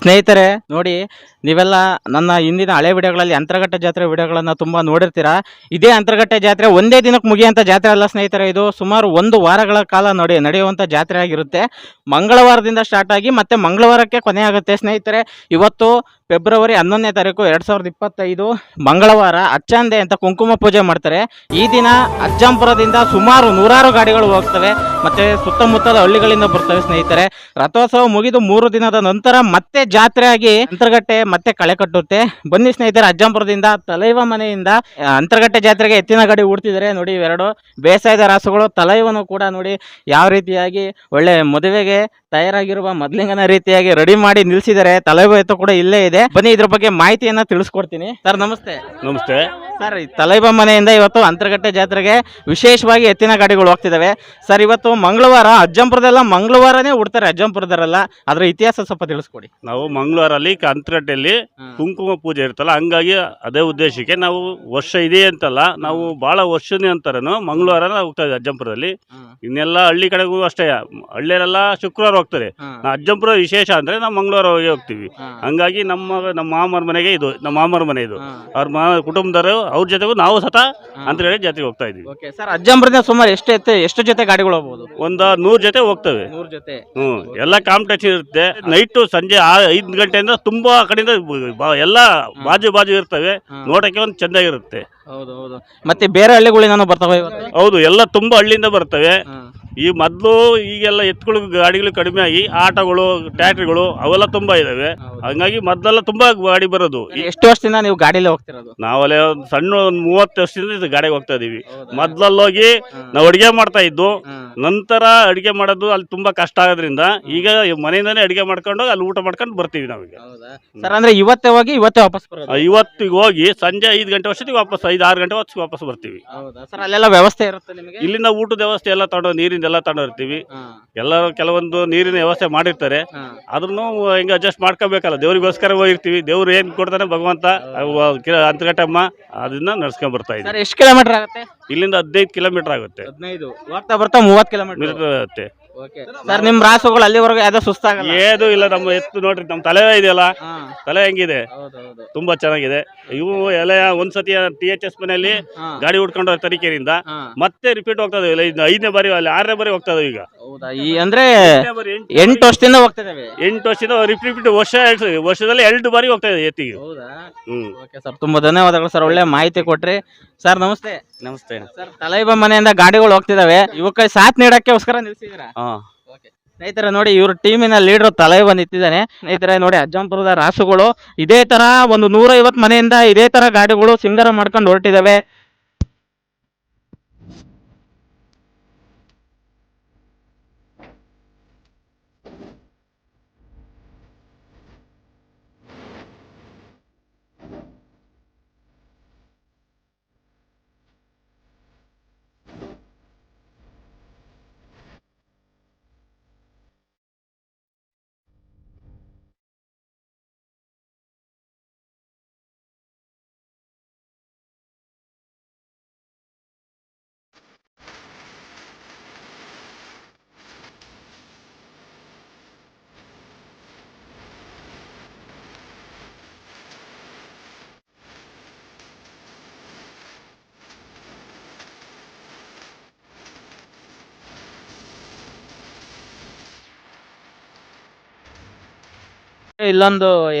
ಸ್ನೇಹಿತರೆ ನೋಡಿ, ನೀವೆಲ್ಲ ನನ್ನ ಹಿಂದಿನ ಹಳೆ ವಿಡಿಯೋಗಳಲ್ಲಿ ಅಂತರಘಟ್ಟ ಜಾತ್ರೆ ವಿಡಿಯೋಗಳನ್ನು ತುಂಬ ನೋಡಿರ್ತೀರಾ. ಇದೇ ಅಂತರಘಟ್ಟ ಜಾತ್ರೆ ಒಂದೇ ದಿನಕ್ಕೆ ಮುಗಿಯುವಂಥ ಜಾತ್ರೆ ಅಲ್ಲ ಸ್ನೇಹಿತರೆ, ಇದು ಸುಮಾರು 1 ವಾರಗಳ ಕಾಲ ನಡೆಯುವಂಥ ಜಾತ್ರೆ ಆಗಿರುತ್ತೆ. ಮಂಗಳವಾರದಿಂದ ಸ್ಟಾರ್ಟ್ ಆಗಿ ಮತ್ತೆ ಮಂಗಳವಾರಕ್ಕೆ ಕೊನೆ ಆಗುತ್ತೆ ಸ್ನೇಹಿತರೆ. ಇವತ್ತು ಫೆಬ್ರವರಿ 11ನೇ ತಾರೀಕು 2025 ಮಂಗಳವಾರ ಅಚ್ಚಂದೆ ಅಂತ ಕುಂಕುಮ ಪೂಜೆ ಮಾಡ್ತಾರೆ. ಈ ದಿನ ಅಜ್ಜಂಪುರದಿಂದ ಸುಮಾರು 100 ಗಾಡಿಗಳು ಹೋಗ್ತವೆ, ಮತ್ತೆ ಸುತ್ತಮುತ್ತಲ ಹಳ್ಳಿಗಳಿಂದ ಬರ್ತವೆ ಸ್ನೇಹಿತರೆ. ರಥೋತ್ಸವ ಮುಗಿದು 3 ದಿನದ ನಂತರ ಮತ್ತೆ ಜಾತ್ರೆ ಆಗಿ ಅಂತರಗಟ್ಟೆ ಮತ್ತೆ ಕಳೆ ಕಟ್ಟುತ್ತೆ. ಬನ್ನಿ ಸ್ನೇಹಿತರೆ, ಅಜ್ಜಂಪುರದಿಂದ ತಲೈವ ಮನೆಯಿಂದ ಅಂತರಗಟ್ಟೆ ಜಾತ್ರೆಗೆ ಎತ್ತಿನ ಗಾಡಿ ಹೂಡ್ತಿದ್ದಾರೆ. ನೋಡಿ, ಇವೆರಡು ಬೇಸಾಯದ ರಾಸುಗಳು. ತಲೈವನು ಕೂಡ ನೋಡಿ ಯಾವ ರೀತಿಯಾಗಿ ಒಳ್ಳೆ ಮದುವೆಗೆ ತಯಾರಾಗಿರುವ ಮೊದಲಿಂಗನ ರೀತಿಯಾಗಿ ರೆಡಿ ಮಾಡಿ ನಿಲ್ಸಿದ್ದಾರೆ. ತಲೈವ ಎತ್ತು ಕೂಡ ಇಲ್ಲೇ ಇದೆ. ಬನ್ನಿ ಇದ್ರ ಬಗ್ಗೆ ಮಾಹಿತಿಯನ್ನ ತಿಳಿಸ್ಕೊಡ್ತೀನಿ. ಸರ್ ನಮಸ್ತೆ. ನಮಸ್ತೆ ಸರ್, ತಲೈವ ಮನೆಯಿಂದ ಇವತ್ತು ಅಂತರಗಟ್ಟೆ ಜಾತ್ರೆಗೆ ವಿಶೇಷವಾಗಿ ಎತ್ತಿನ ಗಾಡಿಗಳು ಹೋಗ್ತಿದ್ದಾವೆ. ಸರ್, ಇವತ್ತು ಮಂಗಳವಾರ ಅಜ್ಜಂಪುರದೆಲ್ಲ ಮಂಗಳವಾರನೇ ಉಡ್ತಾರೆ, ಅಜ್ಜಂಪುರದರೆಲ್ಲ. ಅದರ ಇತಿಹಾಸ ಸ್ವಲ್ಪ ತಿಳಿಸ್ಕೊಡಿ. ನಾವು ಮಂಗಳವಾರಲ್ಲಿ ಅಂತರಗಟ್ಟೆಯಲ್ಲಿ ಕುಂಕುಮ ಪೂಜೆ ಇರ್ತಲ್ಲ, ಹಂಗಾಗಿ ಅದೇ ಉದ್ದೇಶಕ್ಕೆ ನಾವು ವರ್ಷ ಇದೆ ಅಂತಲ್ಲ, ನಾವು ಬಹಳ ವರ್ಷನೇ ಅಂತಾರನು ಮಂಗಳವಾರ ಹೋಗ್ತಾ ಇದ್ದೀವಿ ಅಜ್ಜಂಪುರದಲ್ಲಿ. ಇನ್ನೆಲ್ಲ ಹಳ್ಳಿ ಕಡೆಗೂ ಅಷ್ಟೇ, ಹಳ್ಳಿಯರೆಲ್ಲ ಶುಕ್ರವಾರ ಹೋಗ್ತಾರೆ. ಅಜ್ಜಂಪುರ ವಿಶೇಷ ಅಂದ್ರೆ ನಾವು ಮಂಗಳವಾರ ಹೋಗ್ತೀವಿ. ಹಂಗಾಗಿ ನಮ್ಮ ಮಾಮರ ಮನೆಗೆ ಇದು, ನಮ್ಮ ಮಾಮರ ಮನೆ ಇದು. ಅವ್ರ ಕುಟುಂಬದವರು ಅವ್ರ ಜೊತೆಗೂ ನಾವು ಸತ ಅಂತರಗಟ್ಟೆ ಜಾತ್ರೆಗೆ ಹೋಗ್ತಾ ಇದೀವಿ. ಸರ್, ಅಜ್ಜಂಪುರದಿಂದ ಸುಮಾರು ಎಷ್ಟು ಜೊತೆ ಗಾಡಿಗಳು ಹೋಗ್ಬೋದು? ಒಂದು 100 ಜೊತೆ ಹೋಗ್ತವೆ. 100 ಜೊತೆ. ಎಲ್ಲ ಕಾಂಪಿಟೇಷನ್ ಇರುತ್ತೆ. ನೈಟು ಸಂಜೆ 5 ಗಂಟೆಯಿಂದ ತುಂಬಾ ಕಡೆಯಿಂದ ಎಲ್ಲ ಬಾಜು ಇರ್ತವೆ. ನೋಡಕ್ಕೆ ಒಂದು ಚೆಂದಾಗಿರುತ್ತೆ. ಹೌದು ಹೌದು. ಮತ್ತೆ ಬೇರೆ ಹಳ್ಳಿಗಳಿಂದ ಬರ್ತವೆ ಇವತ್ತು? ಹೌದು, ಎಲ್ಲ ತುಂಬಾ ಹಳ್ಳಿಯಿಂದ ಬರ್ತವೆ. ಈ ಮೊದಲು ಈಗೆಲ್ಲ ಎತ್ತುಗಳು ಗಾಡಿಗಳು ಕಡಿಮೆ ಆಗಿ ಆಟೋಗಳು ಟ್ರ್ಯಾಕ್ಟರ್ಗಳು ಅವೆಲ್ಲ ತುಂಬಾ ಇದಾವೆ. ಹಂಗಾಗಿ ಮೊದಲೆಲ್ಲ ತುಂಬಾ ಗಾಡಿ ಬರೋದು. ಎಷ್ಟು ವರ್ಷದಿಂದ ನೀವು ಗಾಡಿಯಲ್ಲಿ ಹೋಗ್ತಿರೋದು? ನಾವಲ್ಲೇ ಒಂದು ಸಣ್ಣ 30 ವರ್ಷದಿಂದ ಗಾಡಿಗೆ ಹೋಗ್ತಾ ಇದೀವಿ. ಮೊದ್ಲಲ್ಲೋಗಿ ನಾವು ಅಡಿಗೆ ಮಾಡ್ತಾ ಇದ್ದು, ನಂತರ ಅಡಿಗೆ ಮಾಡೋದು ಅಲ್ಲಿ ತುಂಬಾ ಕಷ್ಟ ಆಗೋದ್ರಿಂದ ಈಗ ಮನೆಯಿಂದಾನೇ ಅಡಿಗೆ ಮಾಡ್ಕೊಂಡು ಅಲ್ಲಿ ಊಟ ಮಾಡ್ಕೊಂಡು ಬರ್ತೀವಿ ನಾವೀಗ. ಸರ್, ಅಂದ್ರೆ ಇವತ್ತೇ ಹೋಗಿ ಇವತ್ತೇ ವಾಪಸ್ ಬರೋದು? ಇವತ್ತಿಗೆ ಹೋಗಿ ಸಂಜೆ 5 ಗಂಟೆ ವರ್ಷಕ್ಕೆ ವಾಪಸ್ 5-6 ಗಂಟೆ ಹೊತ್ತಿಗೆ ವಾಪಸ್ ಬರ್ತೀವಿ. ಸರ್, ಅಲ್ಲೆಲ್ಲ ವ್ಯವಸ್ಥೆ ಇರುತ್ತೆ ನಿಮಗೆ? ಇಲ್ಲಿಂದ ಊಟದ ವ್ಯವಸ್ಥೆ ಎಲ್ಲ ತಗೊಂಡು ನೀರಿಂದೆಲ್ಲ ತಗೊಂಡಿರ್ತೀವಿ. ಎಲ್ಲರೂ ಕೆಲವೊಂದು ನೀರಿನ ವ್ಯವಸ್ಥೆ ಮಾಡಿರ್ತಾರೆ. ಅದನ್ನು ಹಿಂಗೆ ಅಡ್ಜಸ್ಟ್ ಮಾಡ್ಕೋಬೇಕಲ್ಲ. ದೇವ್ರಿಗೋಸ್ಕರ ಹೋಗಿರ್ತೀವಿ. ದೇವ್ರು ಏನ್ ಕೊಡ್ತಾನೆ ಭಗವಂತ, ಅಂತರಘಟ್ಟಮ್ಮ ಅದನ್ನ ನಡ್ಸ್ಕೊಂಡ್ ಬರ್ತಾ ಇದ್ದೀವಿ. ಎಷ್ಟು ಕಿಲೋಮೀಟರ್ ಆಗುತ್ತೆ ಇಲ್ಲಿಂದ? 15 ಕಿಲೋಮೀಟರ್ ಆಗುತ್ತೆ. 15 ಹೋಗ್ತಾ ಬರ್ತಾ 30 ಕಿಲೋಮೀಟರ್ ಇರುತ್ತೆ. ಸರ್, ನಿಮ್ ರಾಸುಗಳು ಅಲ್ಲಿವರೆಗೂ ಯಾವ್ದೋ ಸುಸ್ತಾಗಲ್ಲ? ಏನು ಇಲ್ಲ. ನಮ್ಮ ಎತ್ತು ನೋಡ್ರಿ, ನಮ್ಮ ತಲೆ ಇದೆಯಲ್ಲ, ತಲೆ ಹೆಂಗಿದೆ, ತುಂಬಾ ಚೆನ್ನಾಗಿದೆ. ಇವು ಎಲ್ಲ ಒಂದ್ಸತಿ THS ಮನೆಯಲ್ಲಿ ಗಾಡಿ ಹುಡ್ಕೊಂಡು ತರೀಕೆರೆಯಿಂದ ಮತ್ತೆ ರಿಪೀಟ್ ಹೋಗ್ತದೆ. 5ನೇ ಬಾರಿ ಅಲ್ಲಿ 6ನೇ ಬಾರಿ ಹೋಗ್ತದೆ ಈಗ. ಅಂದ್ರೆ 8 ವರ್ಷದಿಂದ ಹೋಗ್ತಿದ್ದೇವೆ. 8 ವರ್ಷದಿಂದ ರಿಪೀಟ್ ವರ್ಷದಲ್ಲಿ 2 ಬಾರಿ ಹೋಗ್ತಾ ಇದೆ ಎತ್ತಿಗೆ. ಸರ್, ತುಂಬಾ ಧನ್ಯವಾದಗಳು ಸರ್, ಒಳ್ಳೆ ಮಾಹಿತಿ ಕೊಟ್ರಿ. ಸರ್ ನಮಸ್ತೆ. ನಮಸ್ತೆ ಸರ್, ತಲೈವ ಮನೆಯಿಂದ ಗಾಡಿಗಳು ಹೋಗ್ತಿದಾವೆ, ಇವಕ್ಕೆ ಸಾಥ್ ನೀಡಕ್ಕೋಸ್ಕರ ನಿಲ್ಸಿದ್ದೀರಾ? ಸ್ನೇಹಿತರೆ ನೋಡಿ, ಇವ್ರ ಟೀಮಿನ ಲೀಡರ್ ತಲೈವ ನಿಂತಿದ್ದಾನೆ. ಸ್ನೇಹಿತರೆ ನೋಡಿ, ಅಜ್ಜಂಪುರದ ರಾಸುಗಳು ಇದೇ ತರ ಒಂದು 150 ಮನೆಯಿಂದ ಇದೇ ತರ ಗಾಡಿಗಳು ಸಿಂಗರ ಮಾಡ್ಕೊಂಡು ಹೊರಟಿದಾವೆ. ಇಲ್ಲೊಂದು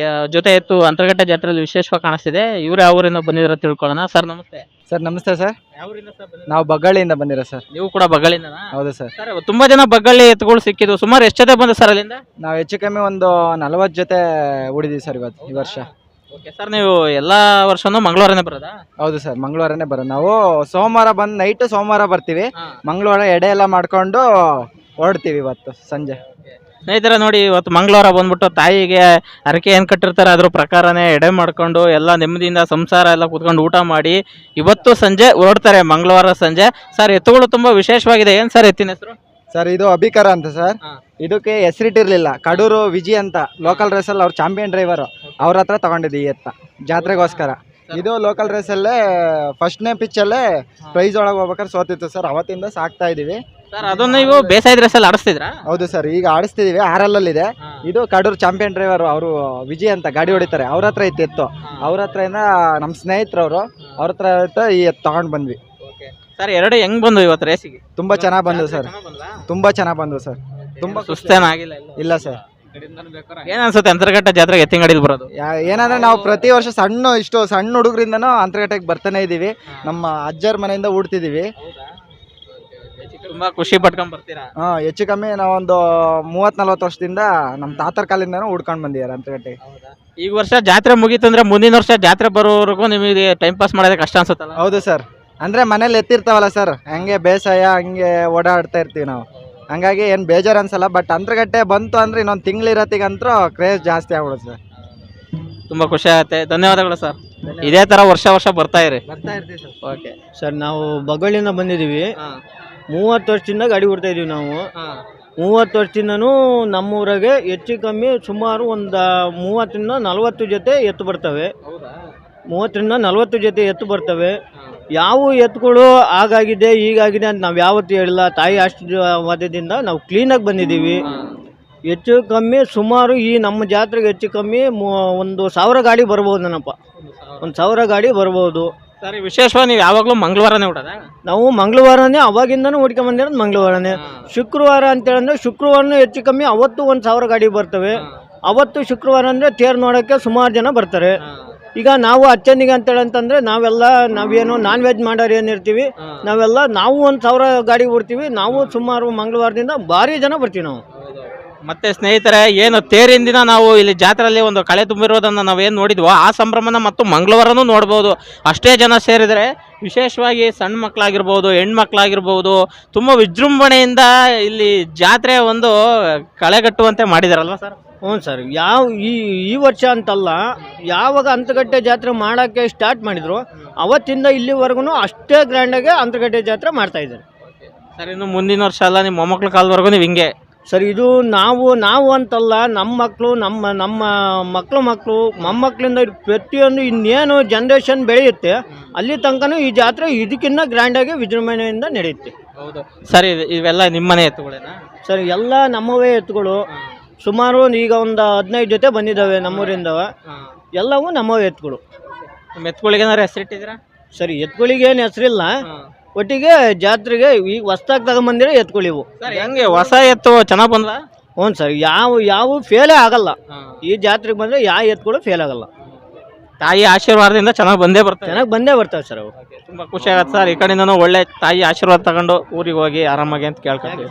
ಜೊತೆ ಎತ್ತು ಅಂತರಘಟ್ಟ ಜಾತ್ರೆಯಲ್ಲಿ ವಿಶೇಷವಾಗಿ ಕಾಣಿಸ್ತಿದೆ. ಇವ್ರು ಯಾವ ಊರಿಂದ ಬಂದಿರೋ ತಿಳ್ಕೊಳ್ಳೋಣ. ಸರ್ ನಮಸ್ತೆ. ಸರ್ ನಮಸ್ತೆ ಸರ್. ಯಾವ ಊರಿಂದ ಸರ್ ಬಂದಿರೋದು? ನಾವು ಬಗ್ಗಳಿಂದ ಬಂದಿರೋ ಸರ್. ನೀವು ಕೂಡ ಬಗ್ಗಳಿಂದನಾ? ಹೌದು ಸರ್. ಸರ್, ತುಂಬಾ ಜನ ಬಗ್ಗಳಿ ಎತ್ತುಗಳು ಸಿಕ್ಕಿದ್ವು. ಸುಮಾರು ಎಷ್ಟು ಜೊತೆ ಬಂದ ಸರ್ ಅಲ್ಲಿಂದ? ನಾವು ಹೆಚ್ಚು ಕಮ್ಮಿ ಒಂದು 40 ಜೊತೆ ಉಳಿದೀವಿ ಸರ್ ಈ ವರ್ಷ. ಸರ್, ನೀವು ಎಲ್ಲಾ ವರ್ಷನೂ ಮಂಗಳವಾರನೇ ಬರೋದಾ? ಹೌದು ಸರ್, ಮಂಗಳವಾರನೇ ಬರೋದು. ನಾವು ಸೋಮವಾರ ಬಂದು ನೈಟ್ ಸೋಮವಾರ ಬರ್ತೀವಿ. ಮಂಗಳವಾರ ಎಡೆ ಎಲ್ಲ ಮಾಡ್ಕೊಂಡು ಹೊರಡ್ತೀವಿ ಇವತ್ತು ಸಂಜೆ. ಸ್ನೇಹಿತರೆ ನೋಡಿ, ಇವತ್ತು ಮಂಗಳವಾರ ಬಂದ್ಬಿಟ್ಟು ತಾಯಿಗೆ ಹರಕೆ ಏನು ಕಟ್ಟಿರ್ತಾರೆ ಅದ್ರ ಪ್ರಕಾರನೇ ಎಡೆ ಮಾಡ್ಕೊಂಡು ಎಲ್ಲ ನೆಮ್ಮದಿಯಿಂದ ಸಂಸಾರ ಎಲ್ಲ ಕೂತ್ಕೊಂಡು ಊಟ ಮಾಡಿ ಇವತ್ತು ಸಂಜೆ ಹೊರಡ್ತಾರೆ, ಮಂಗಳವಾರ ಸಂಜೆ. ಸರ್, ಎತ್ತುಗಳು ತುಂಬಾ ವಿಶೇಷವಾಗಿದೆ. ಏನ್ ಸರ್ ಎತ್ತಿನ ಹೆಸರು? ಸರ್, ಇದು ಅಭಿಕರ ಅಂತ ಸರ್. ಇದಕ್ಕೆ ಹೆಸರಿಟ್ಟಿರ್ಲಿಲ್ಲ. ಕಡೂರು ವಿಜಿ ಅಂತ ಲೋಕಲ್ ರೇಸಲ್ಲಿ ಅವ್ರ ಚಾಂಪಿಯನ್ ಡ್ರೈವರು, ಅವ್ರ ಹತ್ರ ತಗೊಂಡಿದ್ದೆ ಈ ಎತ್ತ ಜಾತ್ರೆಗೋಸ್ಕರ. ಇದು ಲೋಕಲ್ ರೇಸಲ್ಲೇ ಫಸ್ಟ್ನೇ ಪಿಚ್ಚಲ್ಲೇ ಪ್ರೈಸ್ ಒಳಗೆ ಹೋಗ್ಬೇಕಾದ್ರೆ ಸೋತಿತ್ತು ಸರ್. ಅವತ್ತಿಂದ ಸಾಕ್ತಾ ಇದೀವಿ ಸರ್. ಅದನ್ನ ನೀವು ಬೇಸಾಯ ರೇಸಲ್ಲಿ ಆಡಿಸ್ತಿದ್ರಾ? ಹೌದು ಸರ್, ಈಗ ಆಡಿಸ್ತಿದೀವಿ. RL ಇದೆ. ಇದು ಕಡೂರು ಚಾಂಪಿಯನ್ ಡ್ರೈವರ್ ಅವರು ವಿಜಯ್ ಅಂತ ಗಾಡಿ ಹೊಡಿತಾರೆ, ಅವ್ರ ಹತ್ರ ಇತ್ತು ಎತ್ತು. ಅವ್ರ ಹತ್ರದಿಂದ ನಮ್ಮ ಸ್ನೇಹಿತರವರು ಅವ್ರ ಹತ್ರ ಈ ಎತ್ತು ತಗೊಂಡು ಬಂದ್ವಿ. ಸರ್ ಎರಡು ಹೆಂಗ್ ಬಂದು ಇವತ್ತು ರೇಸಿಗೆ? ತುಂಬಾ ಚೆನ್ನಾಗಿ ಬಂದು ಸರ್, ತುಂಬಾ ಚೆನ್ನಾಗಿ ಬಂದು ಸರ್. ತುಂಬಾ ಸುಸ್ತೇನಾಗಿಲ್ಲ? ಇಲ್ಲ ಸರ್. ಏನ್ ಅನ್ಸುತ್ತೆ ಅಂತರಘಟ್ಟ ಜಾತ್ರೆಗೆ ಎತ್ತಿನ ಗಾಡಿಲಿ ಬರೋದು? ಏನಂದ್ರೆ ನಾವು ಪ್ರತಿ ವರ್ಷ ಇಷ್ಟು ಸಣ್ಣ ಹುಡುಗರಿಂದನೂ ಅಂತರಘಟ್ಟಕ್ಕೆ ಬರ್ತಾನೆ ಇದೀವಿ. ನಮ್ಮ ಅಜ್ಜರ ಮನೆಯಿಂದ ಹುಡ್ತಿದೀವಿ. ತುಂಬಾ ಖುಷಿ ಪಟ್ಕೊಂಡ್ ಬರ್ತೀರಾ? ಹೆಚ್ಚು ಕಮ್ಮಿ ನಾವೊಂದು 30-40 ವರ್ಷದಿಂದ ನಮ್ಮ ತಾತರ ಕಾಲಿಂದನೂ ಹುಡ್ಕೊಂಡು ಬಂದಿದ್ದಾರೆ ಅಂತರಘಟ್ಟೆ. ಈ ವರ್ಷ ಜಾತ್ರೆ ಮುಗೀತಂದ್ರೆ ಮುಂದಿನ ವರ್ಷ ಜಾತ್ರೆ ಬರೋವರೆಗೂ ನಿಮಗೆ ಟೈಮ್ ಪಾಸ್ ಮಾಡೋದಕ್ಕೆ ಕಷ್ಟ ಅನ್ಸುತ್ತಲ್ಲ? ಹೌದು ಸರ್. ಅಂದ್ರೆ ಮನೇಲಿ ಎತ್ತಿರ್ತಾವಲ್ಲ ಸರ್, ಹಂಗೆ ಬೇಸಾಯ ಹಂಗೆ ಓಡಾಡ್ತಾ ಇರ್ತೀವಿ ನಾವು, ಹಂಗಾಗಿ ಏನು ಬೇಜಾರು ಅನ್ಸಲ್ಲ. ಬಟ್ ಅಂತರಘಟ್ಟೆ ಬಂತು ಅಂದ್ರೆ ಇನ್ನೊಂದು ತಿಂಗಳಿರತ್ತಿಗಂತೂ ಕ್ರೇಜ್ ಜಾಸ್ತಿ ಆಗ್ಬಿಡುತ್ತೆ ಸರ್. ತುಂಬಾ ಖುಷಿ ಆಗುತ್ತೆ. ಧನ್ಯವಾದಗಳು ಸರ್. ಇದೇ ತರ ವರ್ಷ ಬರ್ತಾ ಇರಿ. ಬರ್ತಾ ಇರ್ತೀವಿ ಸರ್. ಓಕೆ ಸರ್, ನಾವು ಬಗಳಿಂದ ಬಂದಿದ್ದೀವಿ. 30 ವರ್ಷದಿಂದ ಗಾಡಿ ಹೊಡ್ತಾ ಇದೀವಿ ನಾವು. 30 ವರ್ಷದಿಂದನೂ ನಮ್ಮೂರಾಗೆ ಹೆಚ್ಚು ಕಮ್ಮಿ ಸುಮಾರು ಒಂದು 30-40 ಜೊತೆ ಎತ್ತು ಬರ್ತವೆ. 30-40 ಜೊತೆ ಎತ್ತು ಬರ್ತವೆ. ಯಾವ ಎತ್ತುಗಳು ಆಗಾಗಿದೆ ಹೀಗಾಗಿದೆ ಅಂತ ನಾವು ಯಾವತ್ತೂ ಹೇಳಿಲ್ಲ. ತಾಯಿ ಆಶೀರ್ವಾದದಿಂದ ನಾವು ಕ್ಲೀನಾಗಿ ಬಂದಿದ್ದೀವಿ. ಹೆಚ್ಚು ಕಮ್ಮಿ ಸುಮಾರು ಈ ನಮ್ಮ ಜಾತ್ರೆಗೆ ಹೆಚ್ಚು ಕಮ್ಮಿ 1,000 ಗಾಡಿ ಬರ್ಬೋದು ನನಪ್ಪ. 1,000 ಗಾಡಿ ಬರ್ಬೋದು. ಸರಿ, ವಿಶೇಷವಾಗಿ ನೀವು ಯಾವಾಗಲೂ ಮಂಗಳವಾರನೇ ಹೊಡೋದಾ? ನಾವು ಮಂಗಳವಾರನೇ ಅವಾಗಿಂದನೂ ಹೊಡ್ಕೊಂಬಂದಿರೋದು ಮಂಗಳವಾರನೇ. ಶುಕ್ರವಾರ ಅಂತೇಳಂದ್ರೆ ಶುಕ್ರವಾರನೂ ಹೆಚ್ಚು ಕಮ್ಮಿ ಅವತ್ತು 1,000 ಗಾಡಿ ಬರ್ತವೆ. ಅವತ್ತು ಶುಕ್ರವಾರ ಅಂದರೆ ತೇರು ನೋಡೋಕ್ಕೆ ಸುಮಾರು ಜನ ಬರ್ತಾರೆ. ಈಗ ನಾವು ಅಚ್ಚಂದಿಗೆ ಅಂತೇಳಂತಂದರೆ ನಾವೇನು ನಾನ್ ವೆಜ್ ಮಾಡೋರು ಏನಿರ್ತೀವಿ ನಾವು 1,000 ಗಾಡಿ ಹೊಡ್ತೀವಿ. ನಾವು ಸುಮಾರು ಮಂಗಳವಾರದಿಂದ ಭಾರಿ ಜನ ಬರ್ತೀವಿ ನಾವು. ಮತ್ತೆ ಸ್ನೇಹಿತರೆ, ಏನು ತೇರಿನ ದಿನ ನಾವು ಇಲ್ಲಿ ಜಾತ್ರೆಯಲ್ಲಿ ಒಂದು ಕಳೆ ತುಂಬಿರೋದನ್ನು ನಾವೇನು ನೋಡಿದ್ವೋ ಆ ಸಂಭ್ರಮನ ಮತ್ತು ಮಂಗಳವಾರನೂ ನೋಡ್ಬೋದು. ಅಷ್ಟೇ ಜನ ಸೇರಿದರೆ ವಿಶೇಷವಾಗಿ ಸಣ್ಣ ಮಕ್ಕಳಾಗಿರ್ಬೋದು, ಹೆಣ್ಮಕ್ಳಾಗಿರ್ಬೋದು, ತುಂಬ ವಿಜೃಂಭಣೆಯಿಂದ ಇಲ್ಲಿ ಜಾತ್ರೆ ಒಂದು ಕಳೆಗಟ್ಟುವಂತೆ ಮಾಡಿದಾರಲ್ವ ಸರ್? ಹ್ಞೂ ಸರ್. ಈ ವರ್ಷ ಅಂತಲ್ಲ, ಯಾವಾಗ ಅಂತರಗಟ್ಟೆ ಜಾತ್ರೆ ಮಾಡೋಕ್ಕೆ ಸ್ಟಾರ್ಟ್ ಮಾಡಿದ್ರು ಅವತ್ತಿಂದ ಇಲ್ಲಿವರೆಗೂ ಅಷ್ಟೇ ಗ್ರ್ಯಾಂಡಾಗಿ ಅಂತರಗಟ್ಟೆ ಜಾತ್ರೆ ಮಾಡ್ತಾಯಿದ್ದಾರೆ ಸರ್. ಇನ್ನು ಮುಂದಿನ ವರ್ಷ ಅಲ್ಲ, ನಿಮ್ಮ ಮೊಮ್ಮಕ್ಳ ಕಾಲದವರೆಗೂ ನೀವು ಹಿಂಗೆ ಸರ್. ಇದು ನಾವು ಅಂತಲ್ಲ, ನಮ್ಮ ಮಕ್ಕಳು ನಮ್ಮ ಮಕ್ಕಳು ಮೊಮ್ಮಕ್ಕಳಿಂದ ಪ್ರತಿಯೊಂದು ಇನ್ನೇನು ಜನ್ರೇಷನ್ ಬೆಳೆಯುತ್ತೆ ಅಲ್ಲಿ ತನಕನೂ ಈ ಜಾತ್ರೆ ಇದಕ್ಕಿಂತ ಗ್ರ್ಯಾಂಡಾಗಿ ವಿಜೃಂಭಣೆಯಿಂದ ನಡೆಯುತ್ತೆ. ಹೌದು ಸರ್. ಇವೆಲ್ಲ ನಿಮ್ಮನೆ ಎತ್ತುಗಳೇನಾ ಸರ್? ಎಲ್ಲ ನಮ್ಮವೇ ಎತ್ತುಗಳು. ಸುಮಾರು ಈಗ ಒಂದು 15 ಜೊತೆ ಬಂದಿದ್ದಾವೆ ನಮ್ಮೂರಿಂದ. ಎಲ್ಲವೂ ನಮ್ಮವೇ ಎತ್ತುಗಳು. ನಿಮ್ಮ ಎತ್ತುಗಳಿಗೆ ಏನಾರು ಹೆಸರಿಟ್ಟಿದ್ದೀರಾ? ಸರಿ, ಎತ್ತುಗಳಿಗೆ ಏನು ಹೆಸರಿಲ್ಲ. ಒಟ್ಟಿಗೆ ಜಾತ್ರೆಗೆ ಈಗ ಹೊಸ್ದಾಗಿ ತಗೊಂಬಂದಿರೋ ಎತ್ಕೊಳ್ಳಿವು. ಸರ್, ಹೆಂಗೆ ಹೊಸ ಎತ್ತು ಚೆನ್ನಾಗಿ ಬಂದ? ಹ್ಞೂ ಸರ್. ಯಾವ ಫೇಲೇ ಆಗಲ್ಲ. ಈ ಜಾತ್ರೆಗೆ ಬಂದರೆ ಯಾವ ಎತ್ತುಗಳು ಫೇಲ್ ಆಗಲ್ಲ. ತಾಯಿ ಆಶೀರ್ವಾದದಿಂದ ಚೆನ್ನಾಗಿ ಬಂದೇ ಬರ್ತವೆ ಸರ್ ಅವು. ತುಂಬ ಖುಷಿ ಆಗುತ್ತೆ ಸರ್. ಈ ಕಡೆಯಿಂದನೂ ಒಳ್ಳೆ ತಾಯಿ ಆಶೀರ್ವಾದ ತಗೊಂಡು ಊರಿಗೆ ಹೋಗಿ ಆರಾಮಾಗಿ ಅಂತ ಕೇಳ್ಕೊತೀವಿ.